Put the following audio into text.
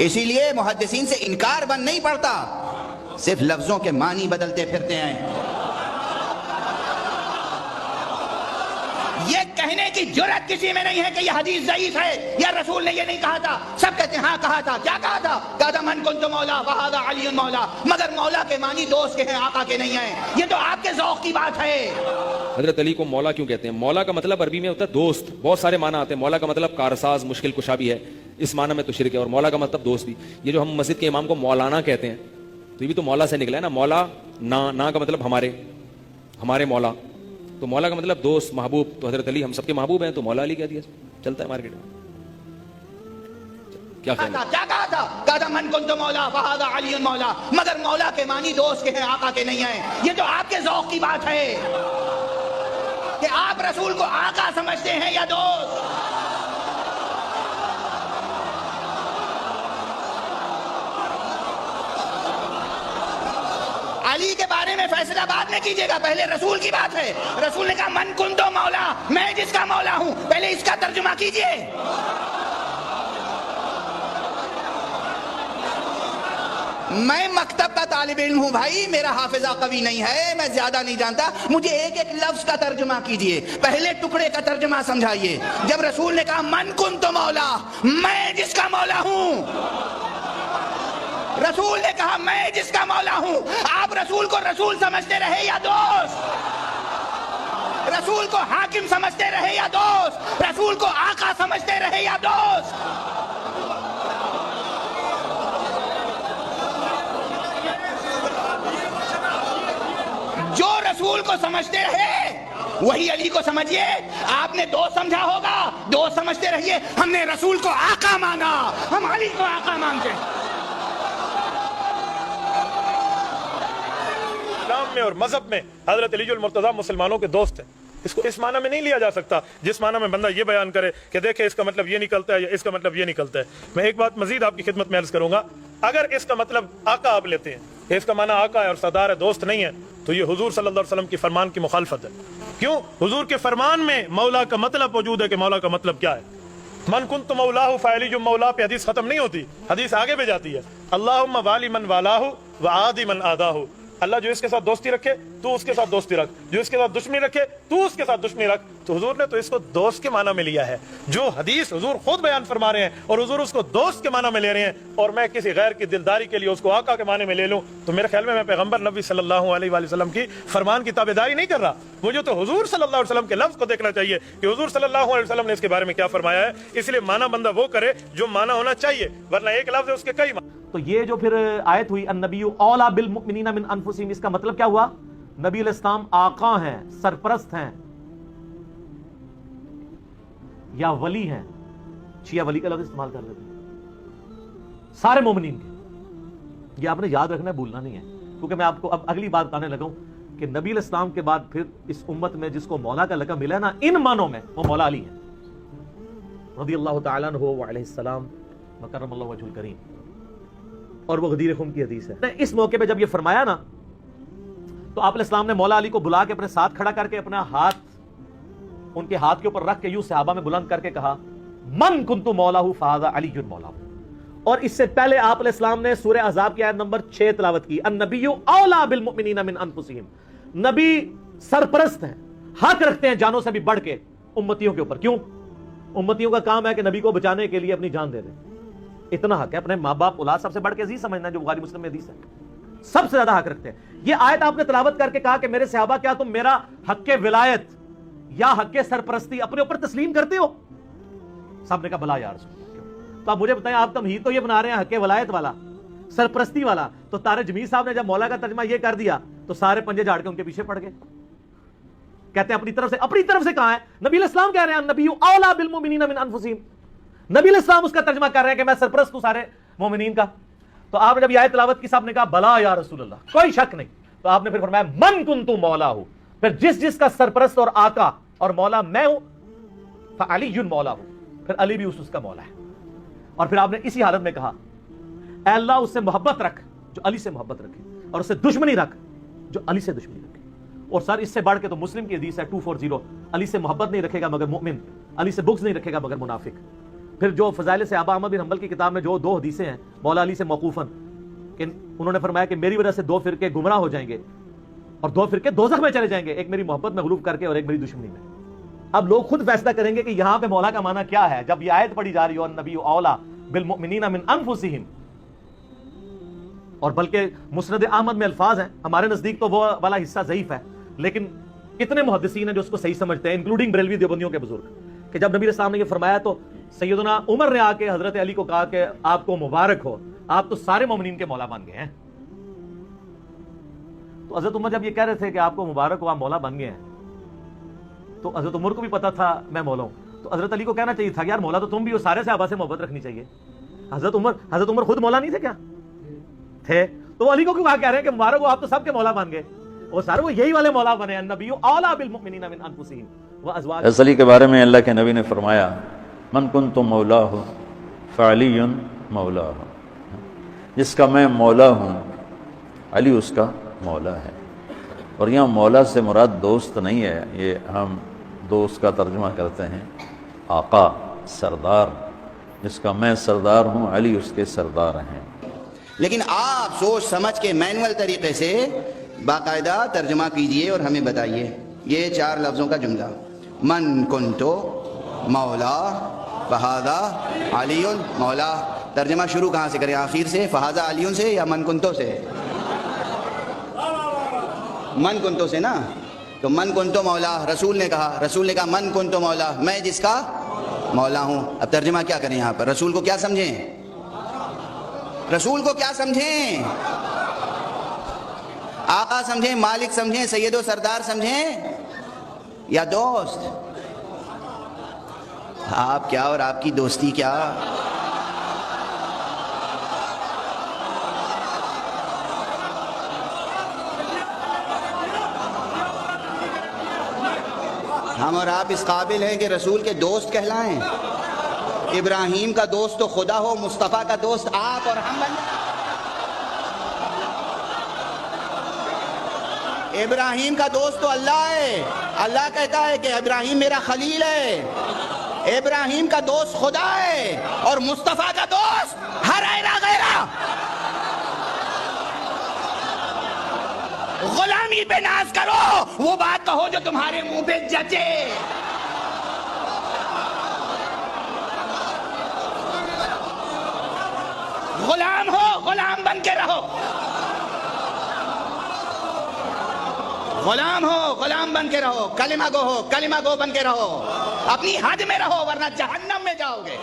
اسی لیے محدثین سے انکار بن نہیں پڑتا، صرف لفظوں کے معنی بدلتے پھرتے ہیں۔ یہ کہنے کی جرات کسی میں نہیں ہے کہ یہ حدیث ضعیف ہے یا رسول نے یہ نہیں کہا تھا۔ سب کہتے ہیں ہاں کہا تھا۔ کیا کہا تھا؟ کہا تھا من کنت مولا فہذا علی مولا، مگر مولا کے معنی دوست کے ہیں، آقا کے نہیں ہیں۔ یہ تو آپ کے ذوق کی بات ہے۔ حضرت علی کو مولا کیوں کہتے ہیں؟ مولا کا مطلب عربی میں ہوتا ہے دوست، بہت سارے معنی آتے ہیں۔ مولا کا مطلب کارساز، مشکل کشا بھی ہے، اس معنی میں تو شرک ہے، اور مولا کا مطلب دوست بھی۔ یہ جو ہم مسجد کے امام کو مولانا کہتے ہیں تو یہ بھی تو مولا سے نکلا ہے نا۔ مولا نا کا مطلب ہمارے مولا، تو مولا کا مطلب دوست، محبوب۔ تو حضرت علی ہم سب کے محبوب ہیں، تو مولا علی کہہ دیا، چلتا ہے مارکیٹ میں۔ کیا خیال ہے؟ کیا کہا تھا؟ کہا تھا من کنت مولا فہذا علی مولا، مگر مولا کے معنی دوست کے ہیں، آقا کے نہیں ہیں۔ یہ تو آپ کے ذوق کی بات ہے کہ آپ رسول کو آقا سمجھتے ہیں یا دوست۔ علی کے بارے میں فیصلہ بعد میں کیجئے گا، پہلے رسول کی بات ہے۔ رسول نے کہا من کنتو مولا، میں جس کا مولا ہوں، پہلے اس کا ترجمہ کیجئے۔ میں مکتب کا طالب علم ہوں بھائی، میرا حافظہ قوی نہیں ہے، میں زیادہ نہیں جانتا، مجھے ایک ایک لفظ کا ترجمہ کیجئے، پہلے ٹکڑے کا ترجمہ سمجھائیے۔ جب رسول نے کہا من کنتو مولا، میں جس کا مولا ہوں، رسول نے کہا میں جس کا مولا ہوں، آپ رسول کو رسول سمجھتے رہے یا دوست؟ رسول کو حاکم سمجھتے رہے یا دوست؟ رسول کو آقا سمجھتے رہے یا دوست؟ جو رسول کو سمجھتے رہے وہی علی کو سمجھیے۔ آپ نے دوست سمجھا ہوگا، دوست سمجھتے رہیے۔ ہم نے رسول کو آقا مانا، ہم علی کو آقا مانتے ہیں۔ اسلام میں اور مذہب میں حضرت علی المرتضیٰ مسلمانوں کے دوست ہیں۔ اس کو اس معنی میں نہیں لیا جا سکتا جس معنی میں بندہ یہ بیان کرے کہ دیکھیں اس کا مطلب یہ نکلتا ہے یا اس کا مطلب یہ نکلتا ہے۔ میں ایک بات مزید آپ کی خدمت میں عرض کروں گا، اگر اس کا مطلب آقا آپ لیتے ہیں، اس کا معنی آقا ہے اور سردار ہے، دوست نہیں ہے، تو یہ حضور صلی اللہ علیہ وسلم کی فرمان کی مخالفت ہے۔ کیوں؟ حضور کے فرمان میں مولا کا مطلب موجود ہے کہ مولا کا مطلب کیا ہے۔ من کنت مولاہ فعلی جو مولا پہ حدیث ختم نہیں ہوتی، حدیث آگے بھی جاتی ہے، اللہم والی من والاہ وعادی من آداہ۔ اللہ جو اس کے ساتھ دوستی رکھے تو اس کے ساتھ دوستی رکھ، جو اس کے ساتھ دشمنی رکھے تو اس کے ساتھ دشمنی رکھ۔ تو حضور نے تو اس کو دوست کے معنی میں لیا ہے، جو حدیث حضور خود بیان فرما رہے ہیں اور حضور اس کو دوست کے معنی میں لے رہے ہیں، اور میں کسی غیر کی دلداری کے لیے اس کو آقا کے معنی میں لے لوں، تو میرے خیال میں پیغمبر نبی صلی اللہ علیہ وآلہ وسلم کی فرمان کی تابعداری نہیں کر رہا۔ مجھے تو حضور صلی اللہ علیہ وسلم کے لفظ کو دیکھنا چاہیے کہ حضور صلی اللہ علیہ وسلم نے اس کے بارے میں کیا فرمایا ہے۔ اس لیے معنی بندہ وہ کرے جو معنی ہونا چاہیے، ورنہ ایک لفظ ہے اس کے کئی معنی۔ تو یہ جو پھر آیت ہوئی النبی اولا بالمؤمنین من انفسہم، اس کا مطلب کیا ہوا؟ نبی علیہ السلام آقا ہیں، سرپرست ہیں یا ولی ہیں؟ شیعہ ولی کا لفظ استعمال کر لیتے ہیں سارے مومنین کے۔ یہ آپ نے یاد رکھنا ہے، بھولنا نہیں ہے، کیونکہ میں آپ کو اب اگلی بات بتانے لگا ہوں کہ نبی علیہ السلام کے بعد پھر اس امت میں جس کو مولا کا لقب ملا نا ان معنوں میں، وہ مولا علی ہیں رضی اللہ تعالیٰ عنہ وعلیہ السلام وکرم اللہ وجہ الکریم، اور وہ غدیر خم کی حدیث ہے۔ اس موقع پہ جب یہ فرمایا نا تو آپ علیہ السلام نے مولا علی کو بلا کے اپنے ساتھ کھڑا کر کے اپنا ہاتھ ان کے ہاتھ کے اوپر رکھ کے یوں صحابہ میں بلند کر کے کہا من کنت مولاہ فہذا علی مولاہ۔ اور اس سے پہلے آپ علیہ السلام نے سورہ احزاب کی آیت نمبر 6 تلاوت کی، النبی اولا بالمؤمنین من انفسہم، نبی سرپرست ہیں، حق رکھتے ہیں جانوں سے بھی بڑھ کے امتیوں کے اوپر۔ کیوں؟ امتیوں کا کام ہے کہ نبی کو بچانے کے لیے اپنی جان دے دیں، اتنا حق ہے۔ اپنے ماں باپ اولاد سب سے بڑھ کے عزیز سمجھنا ہے، جو بخاری مسلم میں حدیث ہے، سب سے زیادہ حق رکھتے ہیں۔ یہ آیت آپ نے تلاوت کر کے کہا کہ میرے صحابہ کیا تم میرا حق ولایت یا حق سرپرستی اپنے اوپر تسلیم کرتے ہو؟ سب نے کہا بلا یا رسول اللہ۔ تو آپ مجھے بتائیں، آپ تمہید تو یہ بنا رہے ہیں حق ولایت والا، سرپرستی والا، تو طارق جمیل صاحب نے جب مولا کا ترجمہ یہ کر دیا تو سارے پنجے جھاڑ کے ان کے پیچھے پڑ گئے۔ کہتے ہیں اپنی طرف سے کہاں ہے؟ نبی علیہ السلام کہہ رہے ہیں النبی اولا بالمؤمنین من انفسہم، نبی علیہ السلام اس کا ترجمہ کر رہے ہیں کہ میں سرپرست ہوں سارے مومنین کا۔ تو آپ نے جب یہ آیت تلاوت کی، صاحب نے کہا بلا یا رسول اللہ، کوئی شک نہیں۔ تو آپ نے پھر فرمایا من کنت مولا ہوں، پھر جس کا سرپرست اور آقا اور مولا میں ہوں، فعلی مولا ہوں، پھر علی بھی اس کا مولا ہے۔ اور پھر آپ نے اسی حالت میں کہا اے اللہ اس سے محبت رکھ جو علی سے محبت رکھے، اور اس سے دشمنی رکھ جو علی سے دشمنی رکھے۔ اور سر اس سے بڑھ کے تو مسلم کی حدیث ہے 240، علی سے محبت نہیں رکھے گا مگر مومن، علی سے بغض نہیں رکھے گا مگر منافق۔ پھر جو فضائل صحابہ احمد بن حنبل کی کتاب میں جو 2 حدیثیں ہیں مولا علی سے موقوفاً کہ انہوں نے فرمایا کہ میری وجہ سے 2 فرقے گمراہ ہو جائیں گے اور 2 فرقے دوزخ میں چلے جائیں گے، ایک میری محبت میں غلوف کر کے اور ایک میری دشمنی میں۔ اب لوگ خود فیصلہ کریں گے کہ یہاں پہ مولا کا معنی کیا ہے جب یہ آیت پڑھی جا رہی ہو النبی اولا بالمؤمنین من انفسہم، اور بلکہ مسند احمد میں الفاظ ہیں، ہمارے نزدیک تو وہ والا حصہ ضعیف ہے، لیکن کتنے محدثین ہیں جو اس کو صحیح سمجھتے ہیں انکلوڈنگ بریلوی دیوبندیوں کے بزرگ، کہ جب نبی علیہ السلام نے یہ فرمایا تو سیدنا عمر نے آ کے حضرت علی کو کہا کہ آپ کو مبارک ہو، آپ تو سارے مومنین کے مولا بن گئے ہیں۔ تو حضرت عمر جب یہ کہہ رہے تھے کہ آپ کو مبارک ہو، آپ مولا بن گئے ہیں، تو حضرت عمر کو بھی پتا تھا میں مولا ہوں، تو حضرت علی کو کہنا چاہیے تھا کہ یار مولا تو تم بھی ہو، سارے صحابہ سے محبت رکھنی چاہیے۔ حضرت عمر خود مولا نہیں تھے کیا؟ تھے، تو علی کو کیوں کہہ رہے ہیں کہ مبارک ہو، آپ تو سب کے مولا بن گئے، وہ سارے وہ یہی والے مولا بنے، النبی اولا بالمؤمنین من انفسہم وازواج۔ حضرت علی کے بارے میں اللہ کے نبی نے فرمایا من کنت مولا فعلی مولا، جس کا میں مولا ہوں علی اس کا مولا ہے۔ اور یہاں مولا سے مراد دوست نہیں ہے، یہ ہم دوست کا ترجمہ کرتے ہیں آقا، سردار، جس کا میں سردار ہوں علی اس کے سردار ہیں۔ لیکن آپ سوچ سمجھ کے مینول طریقے سے باقاعدہ ترجمہ کیجئے اور ہمیں بتائیے یہ 4 لفظوں کا جملہ، من کنتو مولا فہذا علی مولا، ترجمہ شروع کہاں سے کریں؟ آخر سے، فہذا علی سے یا من کنتو سے؟ من کنتو سے نا، تو من کنتو مولا رسول نے کہا من کنتو مولا، میں جس کا مولا ہوں۔ اب ترجمہ کیا کریں یہاں پر؟ رسول کو کیا سمجھیں؟ آقا سمجھیں، مالک سمجھیں، سید و سردار سمجھیں یا دوست؟ آپ کیا اور آپ کی دوستی کیا؟ ہم اور آپ اس قابل ہیں کہ رسول کے دوست کہلائیں؟ ابراہیم کا دوست تو خدا ہو، مصطفیٰ کا دوست آپ اور ہم بن جائیں۔ ابراہیم کا دوست تو اللہ ہے، اللہ کہتا ہے کہ ابراہیم میرا خلیل ہے، ابراہیم کا دوست خدا ہے، اور مصطفیٰ کا دوست ہر ایرا غیرہ۔ غلامی پہ ناز کرو، وہ بات کہو جو تمہارے منہ پہ جچے۔ غلام ہو، غلام بن کے رہو، غلام ہو، غلام بن کے رہو، کلمہ گو ہو، کلمہ گو بن کے رہو، اپنی حد میں رہو ورنہ جہنم میں جاؤ گے۔